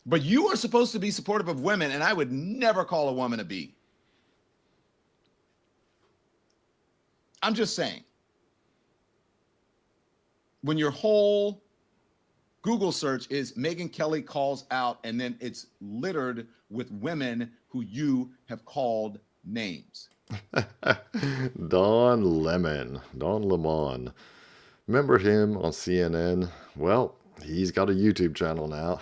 But you are supposed to be supportive of women, and I would never call a woman a B. I'm just saying. When your whole Google search is Megyn Kelly calls out, and then it's littered with women who you have called names. Don Lemon. Remember him on CNN? Well, he's got a YouTube channel now,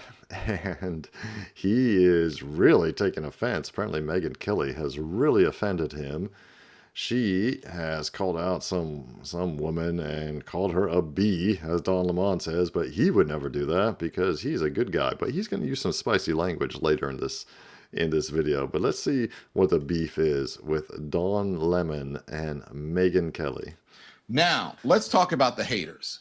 and he is really taking offense. Apparently, Megyn Kelly has really offended him. She has called out some woman and called her a B, as Don Lemon says, but he would never do that because he's a good guy. But he's going to use some spicy language later in this video. But let's see what the beef is with Don Lemon and Megyn Kelly. Now, let's talk about the haters.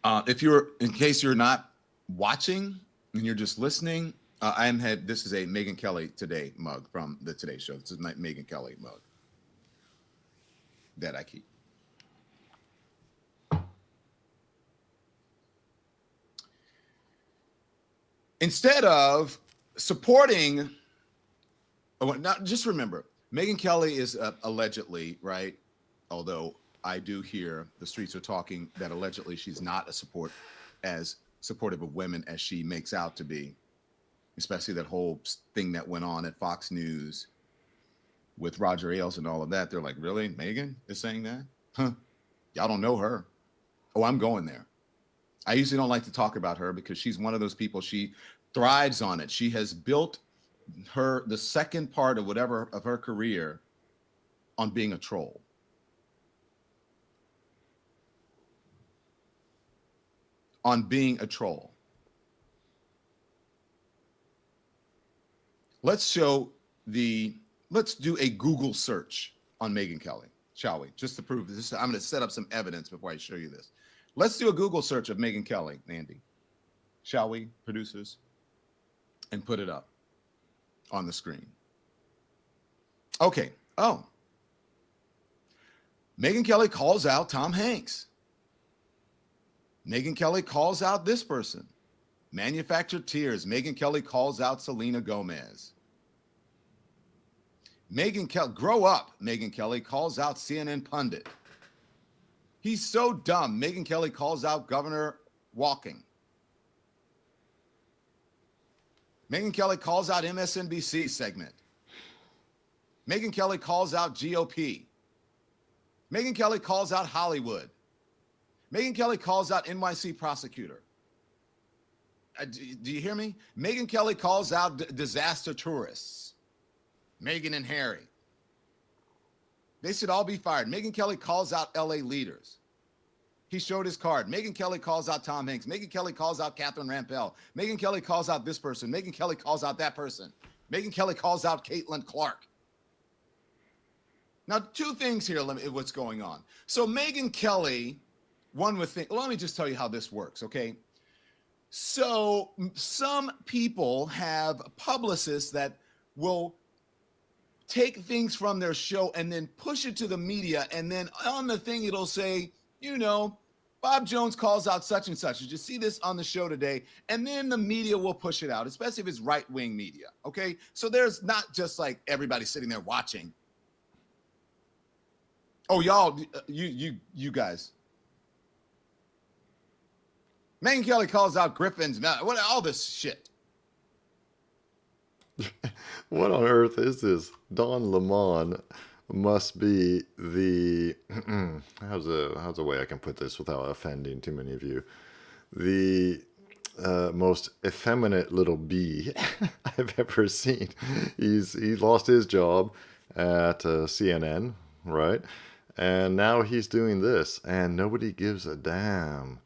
In case you're not watching and you're just listening, this is a Megyn Kelly Today mug from the Today Show. This is my Megyn Kelly mug that I keep. Instead of supporting, now just remember, Megyn Kelly is allegedly, right? Although I do hear the streets are talking that allegedly she's not as supportive of women as she makes out to be, especially that whole thing that went on at Fox News with Roger Ailes and all of that. They're like, really? Megyn is saying that? Huh? Y'all don't know her. Oh, I'm going there. I usually don't like to talk about her because she's one of those people. She thrives on it. She has built the second part of whatever of her career on being a troll. On being a troll. Let's do a Google search on Megyn Kelly, shall we? Just to prove this. I'm going to set up some evidence before I show you this. Let's do a Google search of Megyn Kelly, Andy. Shall we, producers? And put it up on the screen. Okay. Oh. Megyn Kelly calls out Tom Hanks. Megyn Kelly calls out this person. Manufactured tears. Megyn Kelly calls out Selena Gomez. Megyn Kelly, grow up, Megyn Kelly calls out CNN pundit. He's so dumb. Megyn Kelly calls out Governor Walking. Megyn Kelly calls out MSNBC segment. Megyn Kelly calls out GOP. Megyn Kelly calls out Hollywood. Megyn Kelly calls out NYC prosecutor. Do you hear me? Megyn Kelly calls out disaster tourists. Meghan and Harry. They should all be fired. Megyn Kelly calls out LA leaders. He showed his card. Megyn Kelly calls out Tom Hanks. Megyn Kelly calls out Catherine Rampell. Megyn Kelly calls out this person. Megyn Kelly calls out that person. Megyn Kelly calls out Caitlin Clark. Now, two things here, what's going on. So Megyn Kelly, one would think, let me just tell you how this works, okay? So some people have publicists that will take things from their show and then push it to the media, and then on the thing it'll say, Bob Jones calls out such and such. Did you see this on the show today? And then the media will push it out, especially if it's right-wing media, okay? So there's not just like everybody sitting there watching. Oh, y'all, you guys. Megyn Kelly calls out Griffin's, all this shit. What on earth is this? Don Lemon must be the how's a way I can put this without offending too many of you? The most effeminate little bee I've ever seen. He lost his job at CNN, right? And now he's doing this, and nobody gives a damn.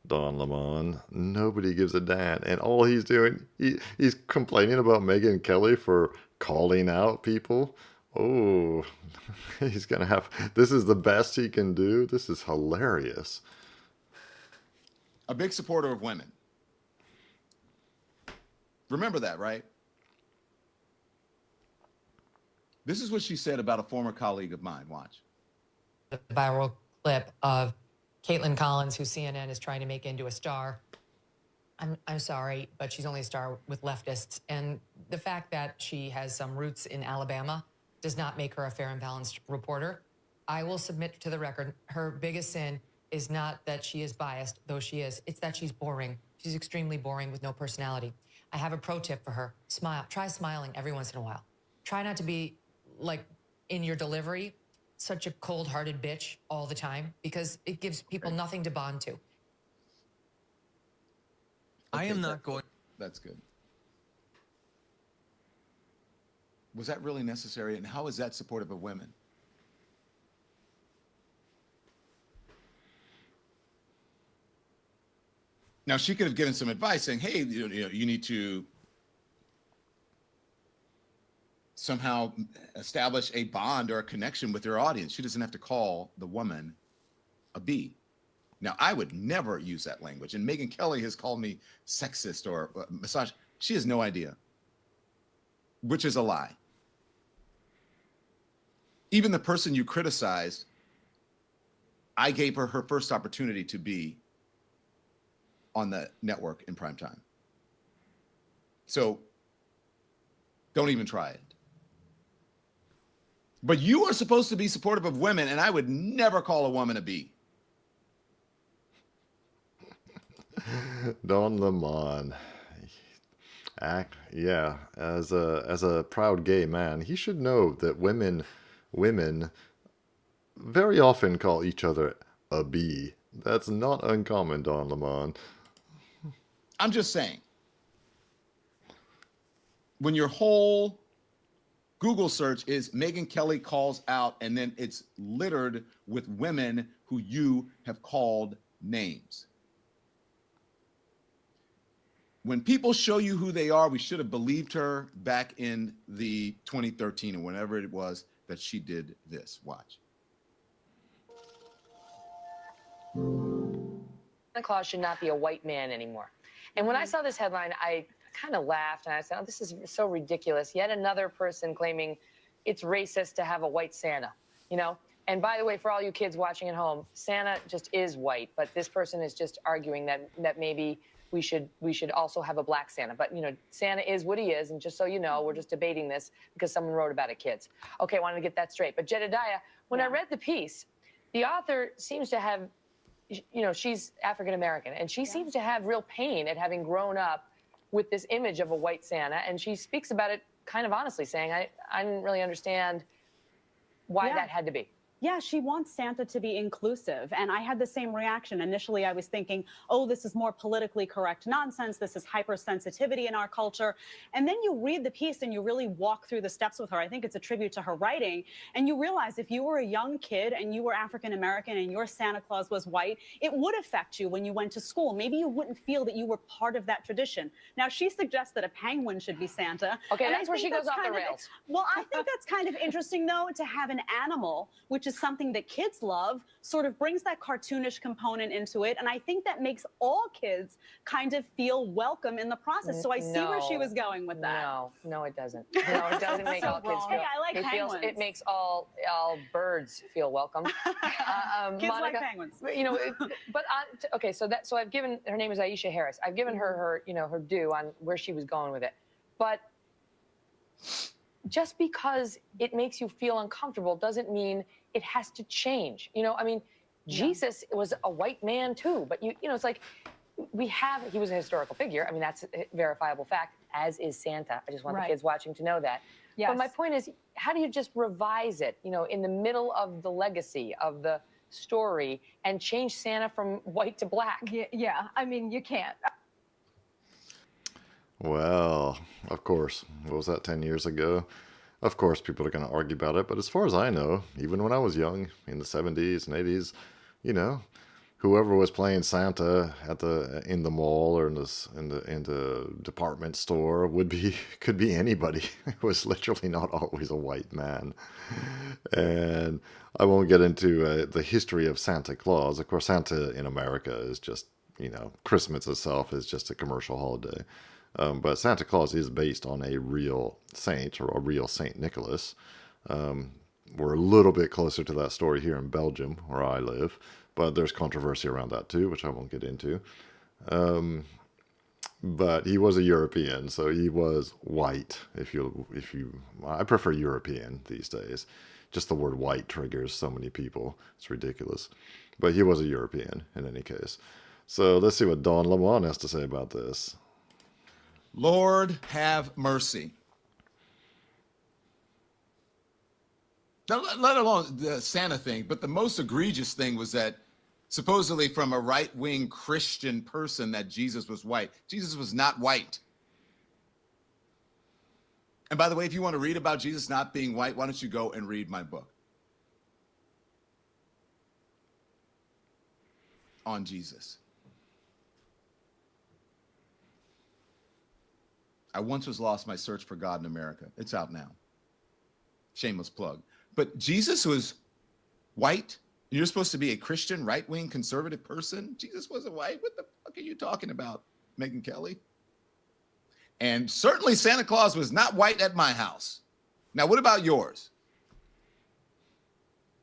Don Lemon, nobody gives a damn, and all he's doing, he's complaining about Megyn Kelly for calling out people. Oh, he's gonna have, this is the best he can do. This is hilarious. A big supporter of women. Remember that, right? This is what she said about a former colleague of mine. Watch. Viral clip of Caitlin Collins, who CNN is trying to make into a star. I'm sorry, but she's only a star with leftists. And the fact that she has some roots in Alabama does not make her a fair and balanced reporter. I will submit to the record, her biggest sin is not that she is biased, though she is. It's that she's boring. She's extremely boring with no personality. I have a pro tip for her. Smile. Try smiling every once in a while. Try not to be like in your delivery, such a cold-hearted bitch all the time, because it gives people nothing to bond to. I am not going. That's good. Was that really necessary? And how is that supportive of women? Now, she could have given some advice saying, hey, you need to somehow establish a bond or a connection with your audience. She doesn't have to call the woman a B. Now, I would never use that language. And Megyn Kelly has called me sexist or misogynist. She has no idea, which is a lie. Even the person you criticized, I gave her her first opportunity to be on the network in prime time. So don't even try it. But you are supposed to be supportive of women, and I would never call a woman a B. Don Lemon. Yeah, as a proud gay man, he should know that women very often call each other a B. That's not uncommon, Don Lemon. I'm just saying, when your whole Google search is Megyn Kelly calls out, and then it's littered with women who you have called names. When people show you who they are, we should have believed her back in the 2013 or whenever it was that she did this. Watch. Santa Claus should not be a white man anymore. And when I saw this headline, I kind of laughed and I said, oh, this is so ridiculous. Yet another person claiming it's racist to have a white Santa, you know? And by the way, for all you kids watching at home, Santa just is white, but this person is just arguing that maybe we should also have a black Santa. But, you know, Santa is what he is. And just so you know, we're just debating this because someone wrote about it, kids. Okay, I wanted to get that straight. But Jedediah, when I read the piece, the author seems to have, you know, she's African-American, and she seems to have real pain at having grown up with this image of a white Santa. And she speaks about it kind of honestly, saying, I didn't really understand why that had to be. Yeah, she wants Santa to be inclusive. And I had the same reaction. Initially, I was thinking, oh, this is more politically correct nonsense. This is hypersensitivity in our culture. And then you read the piece and you really walk through the steps with her. I think it's a tribute to her writing. And you realize if you were a young kid and you were African-American and your Santa Claus was white, it would affect you when you went to school. Maybe you wouldn't feel that you were part of that tradition. Now, she suggests that a penguin should be Santa. Okay, and that's where she goes off the rails. Well, I think that's kind of interesting, though, to have an animal, which is something that kids love, sort of brings that cartoonish component into it. And I think that makes all kids kind of feel welcome in the process. So I see where she was going with that. No, it doesn't. No, it doesn't make all kids feel. Hey, I like penguins. It makes all birds feel welcome. Kids Monica, like penguins. You know, but okay, so I've given, her name is Aisha Harris. I've given her her due on where she was going with it. But just because it makes you feel uncomfortable doesn't mean it has to change. You know, I mean, Jesus was a white man too, but you know, it's like he was a historical figure. I mean, that's a verifiable fact, as is Santa. I just want the kids watching to know that. But my point is, how do you just revise it, you know, in the middle of the legacy of the story and change Santa from white to black? Yeah, I mean, you can't. Well, of course. What was that, 10 years ago? Of course, people are going to argue about it. But as far as I know, even when I was young, in the 70s and 80s, you know, whoever was playing Santa in the mall or in the department store could be anybody. It was literally not always a white man. And I won't get into the history of Santa Claus. Of course, Santa in America is just, you know, Christmas itself is just a commercial holiday. But Santa Claus is based on a real saint, or a real Saint Nicholas. We're a little bit closer to that story here in Belgium, where I live. but there's controversy around that too, which I won't get into. But he was a European, so he was white. I prefer European these days. Just the word white triggers so many people. It's ridiculous. But he was a European in any case. So let's see what Don Lemon has to say about this. Lord have mercy. Now, let alone the Santa thing, but the most egregious thing was that supposedly from a right-wing Christian person that Jesus was white. Jesus was not white. And by the way, if you want to read about Jesus not being white, why don't you go and read my book on Jesus. I once was lost, my search for God in America. It's out now. Shameless plug. But Jesus was white. You're supposed to be a Christian, right-wing, conservative person. Jesus wasn't white. What the fuck are you talking about, Megyn Kelly? And certainly Santa Claus was not white at my house. Now, what about yours?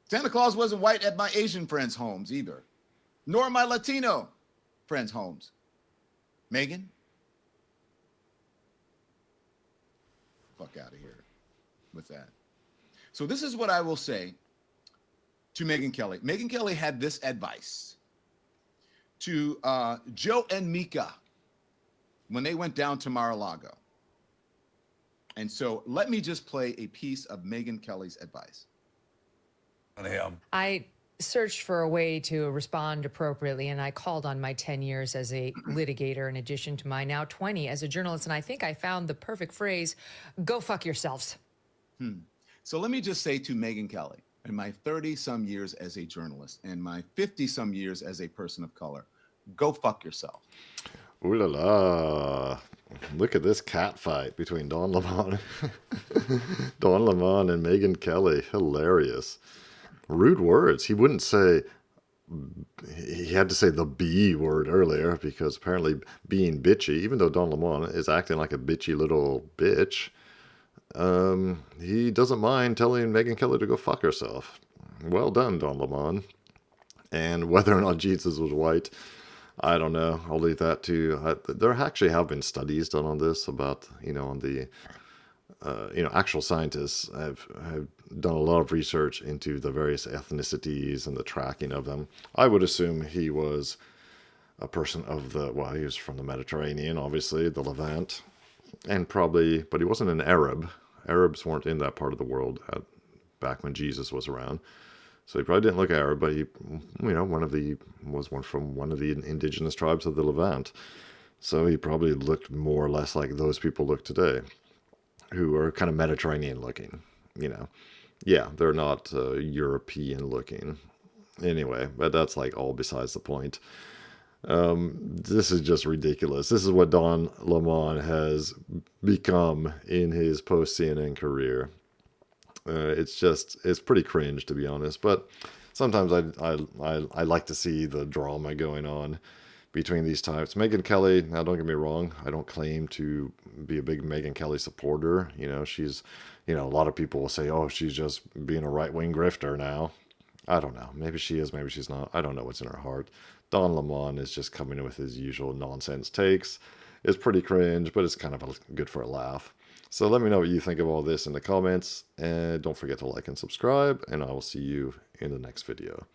Santa Claus wasn't white at my Asian friends' homes either, nor my Latino friends' homes. Megyn? Fuck out of here with that. So this is what I will say to Megyn Kelly. Megyn Kelly had this advice to Joe and Mika when they went down to Mar-a-Lago. And so let me just play a piece of Megyn Kelly's advice. I searched for a way to respond appropriately, and I called on my 10 years as a litigator in addition to my now 20 as a journalist, and I think I found the perfect phrase, go fuck yourselves. So let me just say to Megyn Kelly, in my 30-some years as a journalist and my 50-some years as a person of color, go fuck yourself. Ooh la la. Look at this cat fight between Don Lemon. Don Lemon and Megyn Kelly. Hilarious. Rude words. He wouldn't say, he had to say the B word earlier because apparently being bitchy, even though Don Lemon is acting like a bitchy little bitch, he doesn't mind telling Megyn Kelly to go fuck herself. Well done, Don Lemon. And whether or not Jesus was white, I don't know. I'll leave that to, there actually have been studies done on this about, on the, actual scientists have done a lot of research into the various ethnicities and the tracking of them. I would assume he was a person of he was from the Mediterranean, obviously, the Levant, and probably, but he wasn't an Arab. Arabs weren't in that part of the world back when Jesus was around. So he probably didn't look Arab, but he, was from one of the indigenous tribes of the Levant. So he probably looked more or less like those people look today, who are kind of Mediterranean looking, Yeah, they're not European looking. Anyway, but that's like all besides the point. This is just ridiculous. This is what Don Lemon has become in his post-CNN career. It's pretty cringe, to be honest. But sometimes I like to see the drama going on between these types. Megyn Kelly, now don't get me wrong, I don't claim to be a big Megyn Kelly supporter. She's, a lot of people will say, oh, she's just being a right-wing grifter now. I don't know. Maybe she is, maybe she's not. I don't know what's in her heart. Don Lemon is just coming in with his usual nonsense takes. It's pretty cringe, but it's kind of good for a laugh. So let me know what you think of all this in the comments. And don't forget to like and subscribe. And I will see you in the next video.